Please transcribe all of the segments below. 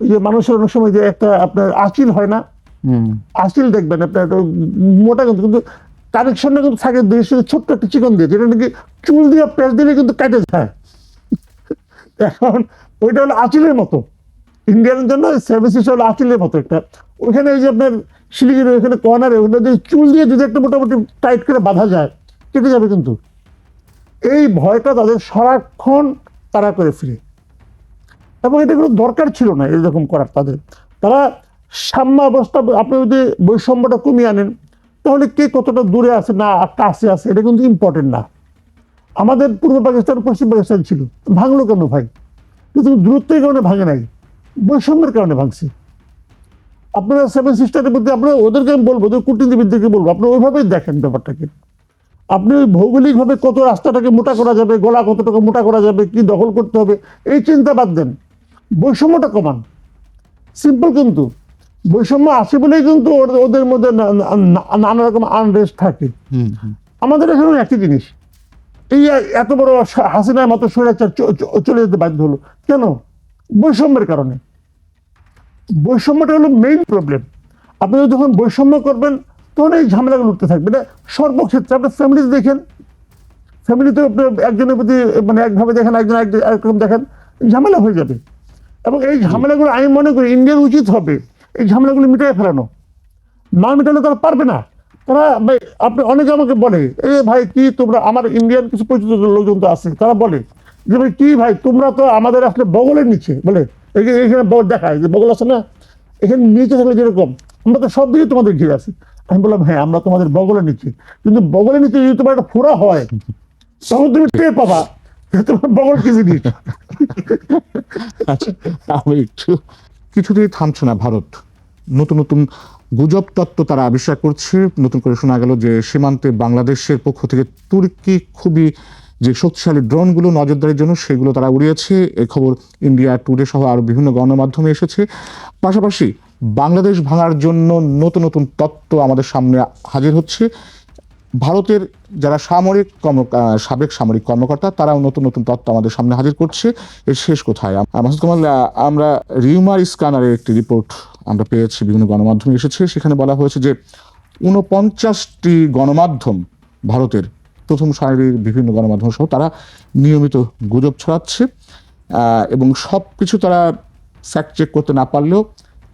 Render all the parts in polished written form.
ওই যে মানুষের অনেক সময় যে একটা আপনার আঁচিল হয় না, আঁচিল দেখবেন আপনার মোটা কিন্তু কিন্তু কানেকশনটা কিন্তু থাকে দুই সাথে ছোট্ট একটা চিকন দিয়ে, যেটা নাকি চুল দিয়ে পেঁচ দিলে কিন্তু কেটে যায়। এখন ওইটা হলো আঁচিলের মতো, ইন্ডিয়ানের জন্য সেভেন সিস্টার হলো আঁচিলের মতো একটা। ওইখানে এই যে আপনার শিলিগুড়ি ওইখানে কর্নারে ওখানে যদি চুল দিয়ে যদি একটা মোটামুটি টাইট করে বাঁধা যায় কেটে যাবে কিন্তু। এই ভয়টা তাদের সারাক্ষণ তারা করে ফিরে, এবং এটা কোনো দরকার ছিল না এরকম করার তাদের। তারা সাম্য অবস্থা, আপনি যদি বৈষম্যটা কমিয়ে আনেন তাহলে কে কতটা দূরে আছে না কাছে আছে এটা কিন্তু ইম্পর্টেন্ট না। আমাদের পূর্ব পাকিস্তান পশ্চিম পাকিস্তান ছিল, ভাঙলো কেন ভাই? কিন্তু দূরত্বের কারণে ভাঙে নাই, বৈষম্যের কারণে ভাঙছে। আপনারা সেভেন সিস্টারের মধ্যে আপনারা ওদেরকে আমি বলবো, ওদের কূটনীতিবিদদেরকে বলবো, আপনারা ওইভাবেই দেখেন ব্যাপারটাকে। আপনি ওই ভৌগোলিকভাবে কত রাস্তাটাকে মোটা করা যাবে, গলা কতটাকে মোটা করা যাবে, কি দখল করতে হবে এই চিন্তা বাদ দেন, বৈষম্যটা কমান। সিম্পল, কিন্তু বৈষম্য আছে বলেই কিন্তু ওদের মধ্যে নানা রকম আনরেস্ট থাকে। আমাদের এখানে একই জিনিস, এই এত বড় হাসিনার মতো স্বৈরাচার চলে যেতে বাধ্য হলো কেন? বৈষম্যের কারণে। বৈষম্যটা হলো মেইন প্রবলেম। আপনি যখন বৈষম্য করবেন তখন এই ঝামেলাগুলো উঠতে থাকবে। না সর্বক্ষেত্রে আপনার ফ্যামিলি দেখেন, ফ্যামিলিতে আপনি একজনের প্রতি মানে একভাবে দেখেন, একজন একরকম দেখেন, ঝামেলা হয়ে যাবে। এবং এই ঝামেলাগুলো আমি মনে করি ইন্ডিয়ার উচিত হবে এই ঝামেলাগুলো মিটাই ফেলানো। না মিটালে তারা পারবে না। তারা আপনি অনেকে আমাকে বলে, এ ভাই কি তোমরা, আমার ইন্ডিয়ান কিছু পরিচিত লোকজন তো আছে, তারা বলে যে ভাই কি ভাই তোমরা তো আমাদের আসলে বগলের নিচে, বলে এখানে দেখায় যে বগল আছে না, এখানে নিচে থাকলে যেরকম আমরা তো সব দিকে তোমাদের ঘিরে আছি। আমি বললাম হ্যাঁ আমরা তোমাদের বগলের নিচে, কিন্তু বগলের নিচে যদি তোমার একটা ফোড়া হয় তখন তুমি টের পাবা তোমার বগল কি জিনিস। আচ্ছা, আমি একটু কিছুতেই থামছে না ভারত, নতুন নতুন গুজব তত্ত্ব তারা আবিষ্কার করছে। নতুন করে শোনা গেল যে সীমান্তে বাংলাদেশের পক্ষ থেকে তুর্কি খুবই যে শক্তিশালী ড্রোনগুলো নজরদারির জন্য সেগুলো তারা উড়িয়েছে। এই খবর ইন্ডিয়া টুডে সহ আরো বিভিন্ন গণমাধ্যমে এসেছে। পাশাপাশি বাংলাদেশ ভাঙার জন্য নতুন নতুন তত্ত্ব আমাদের সামনে হাজির হচ্ছে। ভারতের যারা সাবেক সামরিক কর্মকর্তা তারাও নতুন নতুন তত্ত্ব আমাদের সামনে হাজির করছে। এর শেষ কোথায়? মাসুদ কামাল, আমরা রিউমার স্ক্যানারের একটি রিপোর্ট আমরা পেয়েছি, বিভিন্ন গণমাধ্যমে এসেছে। সেখানে বলা হয়েছে যে 49টি গণমাধ্যম ভারতের প্রথম সারির বিভিন্ন গণমাধ্যম সহ তারা নিয়মিত গুজব ছড়াচ্ছে, এবং সব কিছু তারা ফ্যাক্ট চেক করতে না পারলেও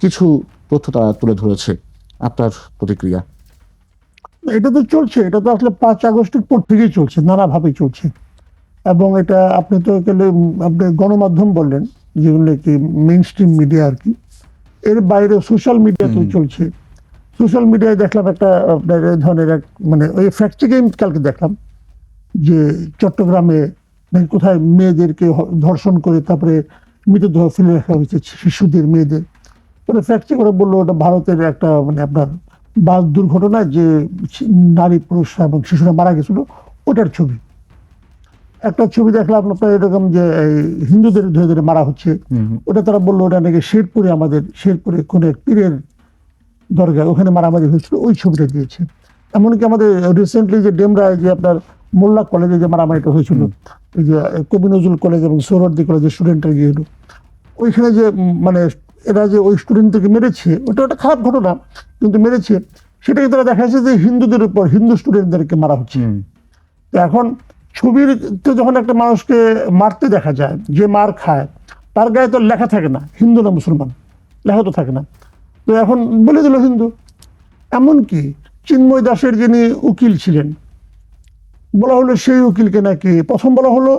কিছু তথ্য তারা তুলে ধরেছে। আপনার প্রতিক্রিয়া? এটা তো চলছে, এটা তো আসলে 5 আগস্টের পর থেকেই চলছে, নানাভাবে চলছে। এবং এটা আপনি তো আপনি গণমাধ্যম বললেন, যেগুলো কি মেইন স্ট্রিম মিডিয়া আর কি, এর বাইরে সোশ্যাল মিডিয়াতেও চলছে। সোশ্যাল মিডিয়ায় দেখলাম একটা আপনার এই ধরনের এক মানে ওই ফ্যাক্ট চেকে কালকে দেখলাম যে চট্টগ্রামে নাকি কোথায় মেয়েদেরকে ধর্ষণ করে তারপরে মৃতদেহ ফেলে রাখা হয়েছে, শিশুদের, মেয়েদের। ওটা ফ্যাক্ট চেক করে বললো ওটা ভারতের একটা মানে আপনার বাস দুর্ঘটনায় যে নারী, পুরুষ এবং শিশুরা মারা গেছিল ওটার ছবি। একটা ছবি দেখলাম আপনার এরকম যে হিন্দুদের ধরে ধরে মারা হচ্ছে, ওটা তারা বললো ওটা নাকি শেরপুরে, আমাদের শেরপুরে কোন এক পীরের দরগায় ওখানে মারামারি হয়েছিল, ওই ছবিটা দিয়েছে। এমনকি আমাদের রিসেন্টলি যে ডেমরায় যে আপনার মোল্লা কলেজে যে মারামারিটা হয়েছিল, এই যে কবি নজরুল কলেজ এবং সোহরাওয়ার্দী কলেজের স্টুডেন্টরা গিয়ে হলো, ওইখানে যে মানে এরা যে ওই স্টুডেন্টকে মেরেছে, ওটা একটা খারাপ ঘটনা কিন্তু মেরেছে, সেটাকে তারা দেখাচ্ছে যে হিন্দুদের উপর, হিন্দু স্টুডেন্টদেরকে মারা হচ্ছে। তো এখন ছবির তো যখন একটা মানুষকে মারতে দেখা যায়, যে মার খায় তার গায়ে তো লেখা থাকে না হিন্দু না মুসলমান, লেখা তো থাকে না, তো এখন বলে দিল হিন্দু। এমনকি চিন্ময় দাসের যিনি উকিল ছিলেন, বলা হলো সেই উকিলকে নাকি প্রথম বলা হলো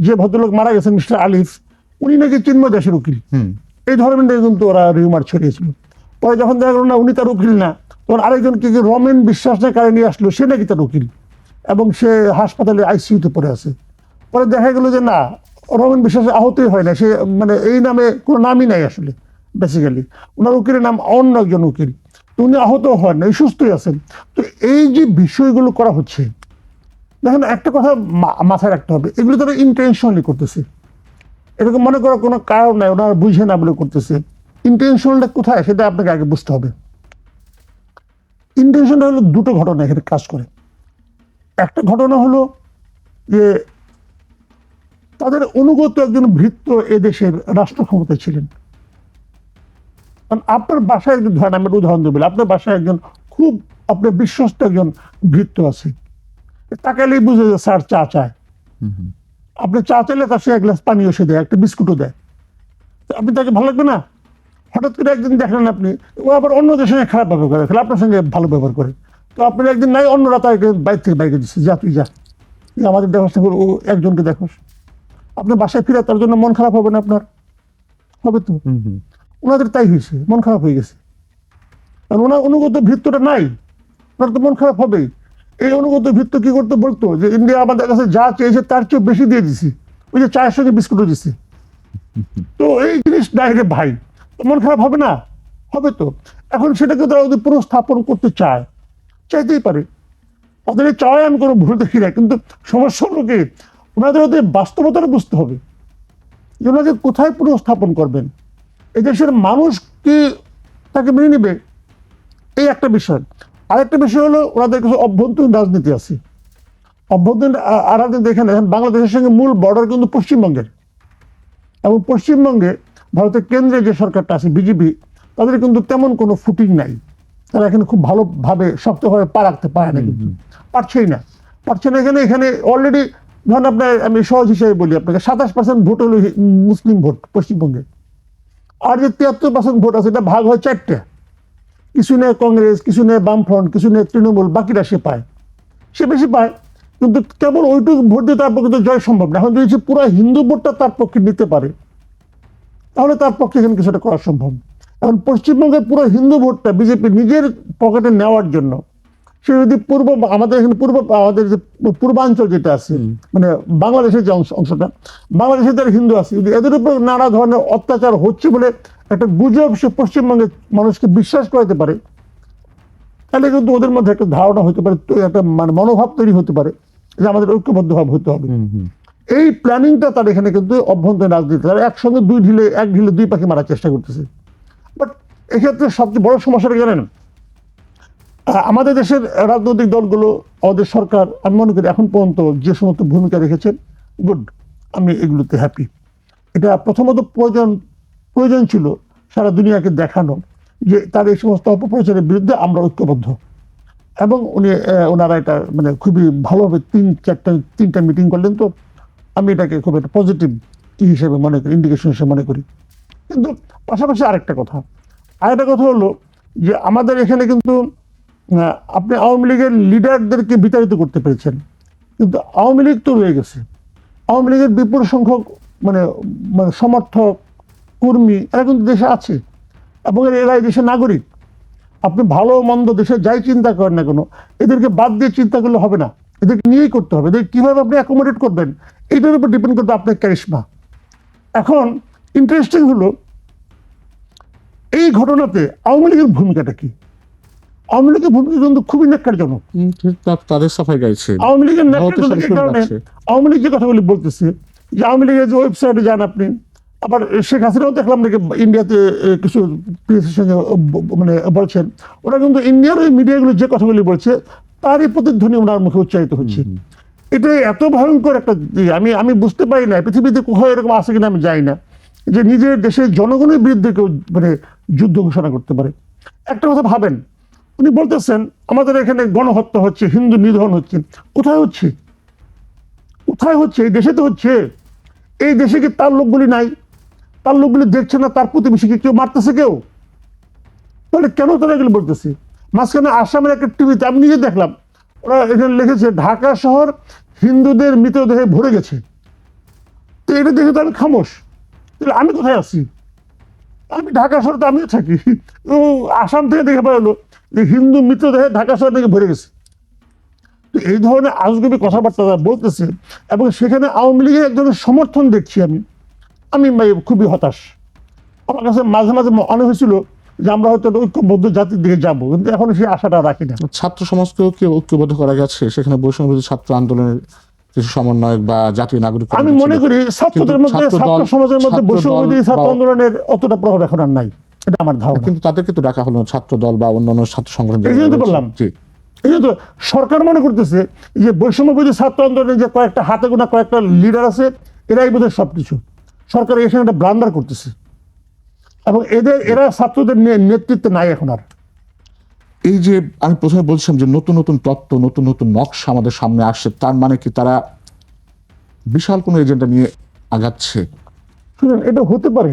যে ভদ্রলোক মারা গেছেন মিস্টার আলিফ, উনি নাকি চিন্ময় দাসের উকিল। এই ধরনের কিন্তু ওরা রিউমার ছড়িয়েছিল। পরে যখন দেখা গেল না উনি তার উকিল না, তখন আরেকজনকে রমেন বিশ্বাস না কারে নিয়ে আসলো, সে নাকি তার উকিল এবং সে হাসপাতালে আইসিইউতে পড়ে আছে। পরে দেখা গেল যে না, রমেন বিশ্বাস আহতই হয় না, সে মানে এই নামে কোনো নামই নাই আসলে, বেসিক্যালি ওনার উকিলের নাম অন্য একজন উকিল, তো উনি আহত হন না, সুস্থই আছেন। তো এই যে বিষয়গুলো করা হচ্ছে, দেখেন একটা কথা মাথায় রাখতে হবে, এগুলো তারা ইন্টেনশনালি করতেছে, এরকম মনে করার কোনো কারণ নাই, ওনারা বুঝে না বলে করতেছে। ইন্টেনশনটা কোথায় সেটা আপনাকে আগে বুঝতে হবে। ইন্টেনশনটা হলো দুটো ঘটনা এখানে কাজ করে। একটা ঘটনা হলো যে তাদের অনুগত একজন ভৃত্য এদেশের রাষ্ট্র ক্ষমতায় ছিলেন, কারণ আপনার বাসায় একজন, ধরেন আমি একটা উদাহরণ দেবো, আপনার বাসায় একজন খুব আপনার বিশ্বস্ত একজন ভৃত্য আছে, তাকালেই বুঝে যে স্যার চা চায়, আপনি চা চাইলে তার সে এক গ্লাস পানিও সে দেয়, একটা বিস্কুটও দেয়, আপনি তাকে ভালো লাগবে না? হঠাৎ করে একদিন দেখলেন আপনি ও আবার অন্যদের সঙ্গে খারাপ ব্যবহার করে, তাহলে আপনার সঙ্গে ভালো ব্যবহার করে, তো আপনার একদিন নাই, অন্যরা তাকে বাইরে থেকে বাইরে দিচ্ছে, যা তুই যা, তুই আমাদের দেখাশোনা করে ও একজনকে দেখোস, আপনার বাসায় ফিরে তার জন্য মন খারাপ হবে না আপনার? হবে তো। ওনাদের তাই হয়েছে, মন খারাপ হয়ে গেছে, কারণ ওনার অনুগত ভৃত্যটা নাই, ওনার তো মন খারাপ হবেই। এই অনুগত ভৃত্য কি করতে বলতো যে ইন্ডিয়া আমাদের কাছে যা চেয়েছে তার চেয়ে বেশি দিয়ে দিছি, ওই যে চায়ের সঙ্গে বিস্কুটও দিছি, তো এই জিনিস নাই রে ভাই, মন খারাপ হবে না? হবে তো। এখন সেটাকে তারা যদি পুনঃস্থাপন করতে চায়, চাইতেই পারে, তাদের এই চাওয়ায় আমি কোনো ভুল দেখি না, কিন্তু সমস্যা হলো কি ওনাদের ওদের বাস্তবতাটা বুঝতে হবে যে ওনাকে কোথায় পুনঃস্থাপন করবেন, এই দেশের মানুষ কি তাকে মেনে নেবে, এই একটা বিষয়। আরেকটা বিষয় হলো ওনাদের কিছু অভ্যন্তরীণ রাজনীতি আছে, অভ্যন্তরীণ রাজনীতি। এখানে বাংলাদেশের সঙ্গে মূল বর্ডার কিন্তু পশ্চিমবঙ্গের, এবং পশ্চিমবঙ্গে ভারতের কেন্দ্রে যে সরকারটা আছে বিজেপি, তাদের কিন্তু তেমন কোনো ফুটিং নাই, তারা এখানে খুব ভালোভাবে শক্তভাবে পা রাখতে পারে না, কিন্তু পারছেই না, পারছে না। এখানে এখানে অলরেডি ধরেন আপনার, আমি সহজ হিসেবে বলি আপনাকে, 27% ভোট হলো মুসলিম ভোট পশ্চিমবঙ্গে, আর যে 73% ভোট আছে এটা ভাগ হয় চারটে, কিছু নেই কংগ্রেস, কিছু নেই বামফ্রন্ট, কিছু নেই তৃণমূল, বাকিরা সে পায়, সে বেশি পায়, কিন্তু কেবল ওইটুকু ভোট দিয়ে তার পক্ষে তো জয় সম্ভব না। এখন যদি সে পুরো হিন্দু ভোটটা তার পক্ষে নিতে পারে, তাহলে তার পক্ষে এখানে কিছুটা করা সম্ভব। এখন পশ্চিমবঙ্গের পুরো হিন্দু ভোটটা বিজেপি নিজের পকেটে নেওয়ার জন্য, সে যদি আমাদের এখানে আমাদের যে পূর্বাঞ্চল যেটা আছে, মানে বাংলাদেশের যে অংশটা, বাংলাদেশে যারা হিন্দু আছে, যদি এদের উপর নানা ধরনের অত্যাচার হচ্ছে বলে একটা গুজব সে পশ্চিমবঙ্গের মানুষকে বিশ্বাস করাতে পারে, তাহলে কিন্তু ওদের মধ্যে একটা ধারণা হতে পারে, একটা মানে মনোভাব তৈরি হতে পারে যে আমাদের ঐক্যবদ্ধ ভাব হতে হবে। এই প্ল্যানিংটা তার এখানে কিন্তু অভ্যন্তরীণ রাজনীতি, তারা একসঙ্গে এক ঢিলে দুই পাখি মারার চেষ্টা করতেছে। বাট এক্ষেত্রে সবচেয়ে বড় সমস্যাটা জানেন, আমাদের দেশের রাজনৈতিক দলগুলো, আমাদের সরকার, আমি মনে করি এখন পর্যন্ত যে সমস্ত ভূমিকা রেখেছেন, গুড, আমি এগুলোতে হ্যাপি। এটা প্রথমত প্রয়োজন ছিল সারা দুনিয়াকে দেখানো যে তার এই সমস্ত অপপ্রচারের বিরুদ্ধে আমরা ঐক্যবদ্ধ, এবং ওনারা এটা মানে খুবই ভালোভাবে তিনটা মিটিং করলেন, তো আমি এটাকে খুব একটা পজিটিভ হিসেবে মনে করি, ইন্ডিকেশন হিসেবে মনে করি। কিন্তু পাশাপাশি আরেকটা কথা হলো যে আমাদের এখানে কিন্তু আপনি আওয়ামী লীগের লিডারদেরকে বিতাড়িত করতে পেরেছেন, কিন্তু আওয়ামী লীগ তো রয়ে গেছে, আওয়ামী লীগের বিপুল সংখ্যক মানে সমর্থক কর্মী এরা কিন্তু দেশে আছে, এবং এরা এই দেশের নাগরিক। আপনি ভালো মন্দ দেশে যাই চিন্তা করেন না কেন, এদেরকে বাদ দিয়ে চিন্তা করলে হবে না, এদেরকে নিয়েই করতে হবে। এদের কিভাবে আপনি অ্যাকোমোডেট করবেন এইটার উপর ডিপেন্ড করবে আপনার ক্যারিশমা। এখন ইন্টারেস্টিং হলো এই ঘটনাতে আওয়ামী লীগের ভূমিকাটা কি? আওয়ামী লীগের ভূমিকা কিন্তু খুবই ন্যাক্কারজনক। তাদের সাফাই গাইছে আওয়ামী লীগের ন্যাক্কারজনক এই কারণে, আওয়ামী লীগ যে কথাগুলি বলতেছে, যে আওয়ামী লীগের যে ওয়েবসাইটে যান আপনি, আবার শেখ হাসিনাও দেখলাম নাকি ইন্ডিয়াতে কিছু প্রেসের সঙ্গে মানে বলছেন, ওরা কিন্তু ইন্ডিয়ার ওই মিডিয়াগুলো যে কথাগুলি বলছে তারই প্রতিধ্বনি ওনার মুখে উচ্চারিত হচ্ছে। এটা এত ভয়ঙ্কর একটা, আমি বুঝতে পারি না পৃথিবীতে কোথাও এরকম আছে কিনা আমি জানি না, যে নিজের দেশের জনগণের বিরুদ্ধে কেউ মানে যুদ্ধ ঘোষণা করতে পারে। একটা কথা ভাবেন, উনি বলতেছেন আমাদের এখানে গণহত্যা হচ্ছে, হিন্দু নিধন হচ্ছে, কোথায় হচ্ছে? কোথায় হচ্ছে? এই দেশে তো হচ্ছে। এই দেশে কি তার লোকগুলি নাই? তার লোকগুলি দেখছে না তার প্রতিবেশীকে কেউ মারতেছে কেউ? তাহলে কেন তারা এগুলো বলতেছে? মাঝখানে আসামের একটা টিভিতে আমি নিজে দেখলাম, ওরা এখানে লিখেছে ঢাকা শহর হিন্দুদের মৃতদেহে ভরে গেছে। তো এটা দেখে তো আমি খামোশ, তাহলে আমি কোথায় আছি? আমি ঢাকা শহরে তো আমিও থাকি, ও আসাম থেকে দেখে পারলো যে হিন্দু মৃতদেহে ঢাকা শহর থেকে ভরে গেছে। তো এই ধরনের আজগুবি কথাবার্তা বলতেছে, এবং সেখানে আওয়ামী লীগের এক ধরনের সমর্থন দেখছি আমি খুবই হতাশ। আমার কাছে মাঝে মাঝে মনে হয়েছিল যে আমরা হয়তো ঐক্যবদ্ধ জাতির দিকে যাবো, কিন্তু এখন সেই আশাটা রাখি না। ছাত্র সমাজকেও কি ঐক্যবদ্ধ করা গেছে? সেখানে বৈষম্যবিরোধী ছাত্র আন্দোলনের কিছু সমন্বয়ক বা জাতীয় নাগরিক, আমি মনে করি ছাত্রদের মধ্যে, ছাত্র সমাজের মধ্যে বৈষম্যবিরোধী ছাত্র আন্দোলনের অতটা প্রভাব এখন আর নাই, এটা আমার ধারণা। কিন্তু তাদেরকে তো ডাকা হলো ছাত্র দল বা অন্যান্য ছাত্র সংগঠন। এই জন্য তো বললাম, এই জন্য সরকার মনে করতেছে যে বৈষম্যবিরোধী ছাত্র আন্দোলনের যে কয়েকটা হাতে গোনা কয়েকটা লিডার আছে, এরাই বোধহয় সবকিছু। সরকার এখানে একটা ব্লান্ডার করতেছে। এবং এরা ছাত্রদের নেতৃত্বে নাই এখন আর। এই যে আমি প্রথমে বলছিলাম যে নতুন নতুন তত্ত্ব, নতুন নতুন নকশা আমাদের সামনে আসছে, তার মানে কি তারা বিশাল কোনো এজেন্ডা নিয়ে আগাচ্ছে? শুনেন, এটা হতে পারে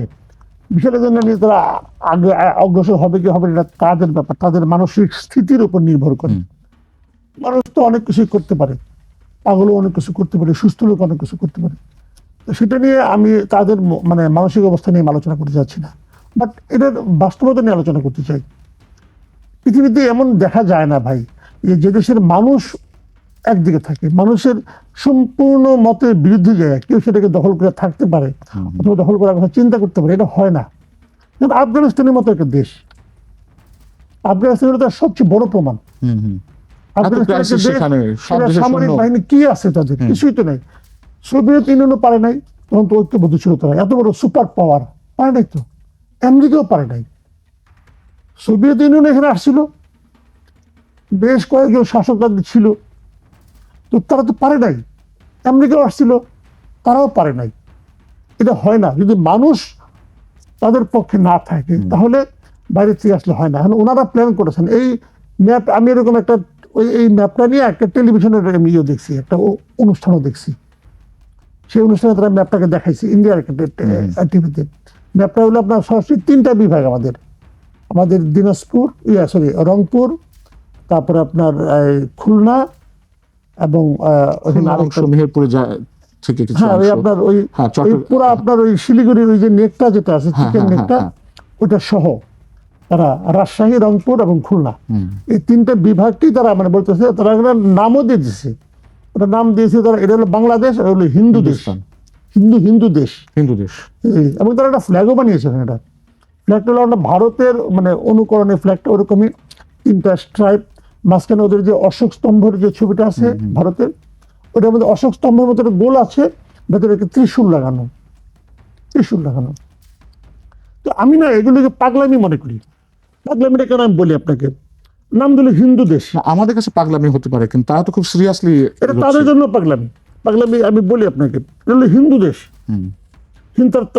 বিশাল এজেন্ডা নিয়ে তারা আগে অগ্রসর হবে কি হবে না, এটা তাদের ব্যাপার, তাদের মানসিক স্থিতির উপর নির্ভর করে। মানুষ তো অনেক কিছুই করতে পারে, পাগলও অনেক কিছু করতে পারে, সুস্থ লোক অনেক কিছু করতে পারে। তো সেটা নিয়ে আমি তাদের মানে মানসিক অবস্থা নিয়ে আলোচনা করতে চাচ্ছি না, বাট এটার বাস্তবতা নিয়ে আলোচনা করতে চাই। পৃথিবীতে এমন দেখা যায় না ভাই যে দেশের মানুষ একদিকে থাকে, মানুষের সম্পূর্ণ মতের বিরুদ্ধে যায় কেউ সেটাকে দখল করে থাকতে পারে অথবা দখল করার কথা চিন্তা করতে পারে, এটা হয় না। কিন্তু আফগানিস্তানের মতো একটা দেশ, আফগানিস্তানের তার সবচেয়ে বড় প্রমাণ। আফগানিস্তানের একটা দেশ, সেটা সামরিক বাহিনী কি আছে, তাদের কিছুই তো নেই। সোভিয়েত ইউনিয়নও পারে নাই, তখন তো ঐক্যবদ্ধ ছিল তারা, এত বড় সুপার পাওয়ার পারে নাই তো। আমেরিকাও পারে নাই। সোভিয়েত ইউনিয়ন এখানে আসছিল, বেশ কয়েকজন শাসক তাদের ছিল, তো তারা তো পারে নাই। আমেরিকাও আসছিল, তারাও পারে নাই। এটা হয় না, যদি মানুষ তাদের পক্ষে না থাকে তাহলে বাইরে থেকে আসলে হয় না। এখন ওনারা প্ল্যান করেছেন এই ম্যাপ, আমি এরকম একটা এই ম্যাপটা নিয়ে একটা টেলিভিশনের ইয়ে দেখছি, একটা অনুষ্ঠানও দেখছি। সেই অনুষ্ঠানে তারা ম্যাপটাকে দেখাইছে, ইন্ডিয়ার একটা টিভিতে। ম্যাপটা হলো আপনার সরাসরি 3টা বিভাগ আমাদের, আমাদের দিনাজপুর, রংপুর, তারপরে আপনার খুলনা এবং আপনার ওই পুরো আপনার ওই শিলিগুড়ির ওই যে নেকটা যেটা আছে, চিকেন নেকটা, ওইটা সহ তারা রাজশাহী, রংপুর এবং খুলনা, এই 3টা বিভাগকেই তারা মানে বলতেছে, তারা একটা নামও দিয়ে দিচ্ছে। ওটা নাম দিয়েছে তারা, এটা হলো বাংলাদেশ, আর হলো হিন্দু দেশ, হিন্দু দেশ। এবং তারা একটা ফ্ল্যাগও বানিয়েছে। এটা ফ্ল্যাগটা হলো আমরা ভারতের মানে অনুকরণে ফ্ল্যাগটা ওরকমই, 3টা স্ট্রাইপ, মাঝখানে ওদের যে অশোক স্তম্ভের যে ছবিটা আছে ভারতের, ওটার মধ্যে অশোক স্তম্ভের মতো একটা গোল আছে, ভেতরে একটা ত্রিশূল লাগানো। তো আমি না এগুলোকে পাগলামি মনে করি। পাগলামিটা কেন আমি বলি আপনাকে, নাম দিল হিন্দু দেশ। আমাদের কাছে পাগলামি হতে পারে, কিন্তু তারা তো খুব সিরিয়াসলি, এটা তাদের জন্য পাগলামি। আমি বলি আপনাকে, এটা হলো হিন্দু দেশ।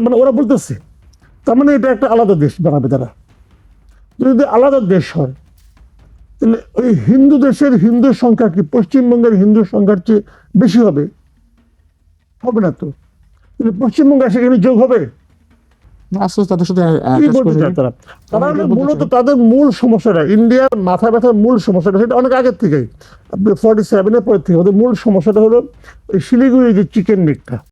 মানে ওরা বলতেছে তার মানে এটা একটা আলাদা দেশ বানাবে তারা। যদি আলাদা দেশ হয় তাহলে ওই হিন্দু দেশের হিন্দুর সংখ্যা কি পশ্চিমবঙ্গের হিন্দুর সংখ্যার চেয়ে বেশি হবে? হবে না তো। পশ্চিমবঙ্গে সেখানে যোগ হবে? কি বলতে চায় তারা? তারা মূলত তাদের মূল সমস্যাটা, ইন্ডিয়ার মাথা ব্যথার মূল সমস্যাটা, সেটা অনেক আগের থেকেই, 47-এর পর থেকে ওদের মূল সমস্যাটা হলো ওই শিলিগুড়ির যে চিকেন নেকটা।